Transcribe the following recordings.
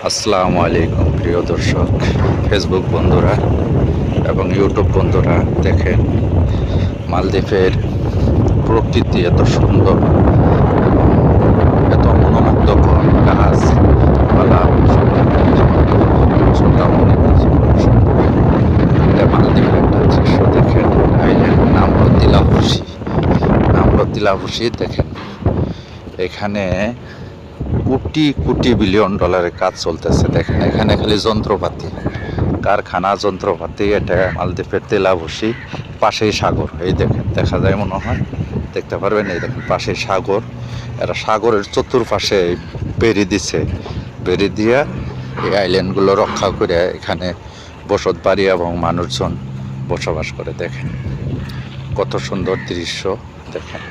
আসসালামু আলাইকুম প্রিয় দর্শক, ফেসবুক বন্ধুরা এবং ইউটিউব বন্ধুরা, দেখেন মালদ্বীপের প্রকৃতি এত সুন্দর এবং এত মনোমুগ্ধকর গাছপালা মালদ্বীপের একটা দৃশ্য দেখেন। আইল্যান্ড নাম হলো তিলাভুসি। দেখেন এখানে কোটি কোটি বিলিয়ন ডলারের কাজ চলতেছে। দেখেন এখানে খালি যন্ত্রপাতি, কারখানা, যন্ত্রপাতি। এটা মালদ্বীপের তিলাভুসি, পাশেই সাগর। এই দেখেন, দেখা যায় মনে হয়, দেখতে পারবেন। এই দেখেন পাশেই সাগর। এরা সাগরের চতুর্পাশে বেড়ি দিছে, বেড়ি দিয়া এই আইল্যান্ডগুলো রক্ষা করে এখানে বসত বাড়ি এবং মানুষজন বসবাস করে। দেখেন কত সুন্দর দৃশ্য। দেখেন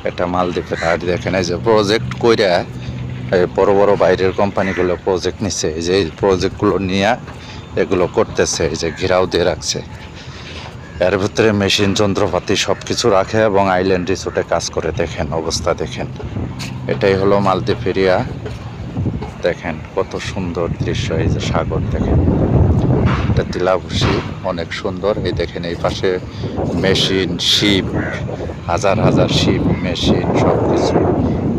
এটা মালদ্বীপের। আর দেখেন এই যে প্রজেক্ট কইরা বড় বড় বাইরের কোম্পানিগুলো প্রজেক্ট নিচ্ছে, এই যে প্রজেক্টগুলো নিয়ে এগুলো করতেছে। এই যে ঘেরাও দিয়ে রাখছে, এর ভিতরে মেশিন, যন্ত্রপাতি সব কিছু রাখে এবং আইল্যান্ড রিসোর্টে কাজ করে। দেখেন অবস্থা, দেখেন এটাই হলো মালদ্বীপ এরিয়া। দেখেন কত সুন্দর দৃশ্য। এই যে সাগর, দেখেন এটা তিলাভুসি, অনেক সুন্দর। এই দেখেন এই পাশে মেশিন, শিপ, হাজার হাজার শিপ, মেশিন, সব কিছু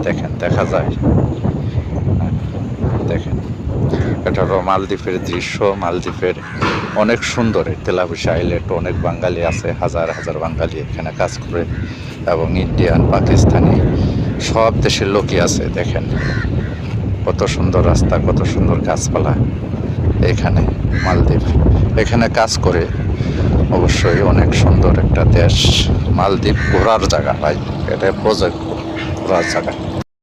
দেখেন দেখা যায়। দেখেন এটা হলো মালদ্বীপের দৃশ্য। মালদ্বীপের অনেক সুন্দর এই তিলাভুসি আইল্যান্ড। অনেক বাঙালি আছে, হাজার হাজার বাঙালি এখানে কাজ করে এবং ইন্ডিয়ান, পাকিস্তানি সব দেশের লোকই আছে। দেখেন কত সুন্দর রাস্তা, কত সুন্দর গাছপালা এখানে। মালদ্বীপ এখানে কাজ করে। অবশ্যই অনেক সুন্দর একটা দেশ মালদ্বীপ। ঘোরার জায়গা ভাই, এটা প্রজেক্ট ঘোরার জায়গা।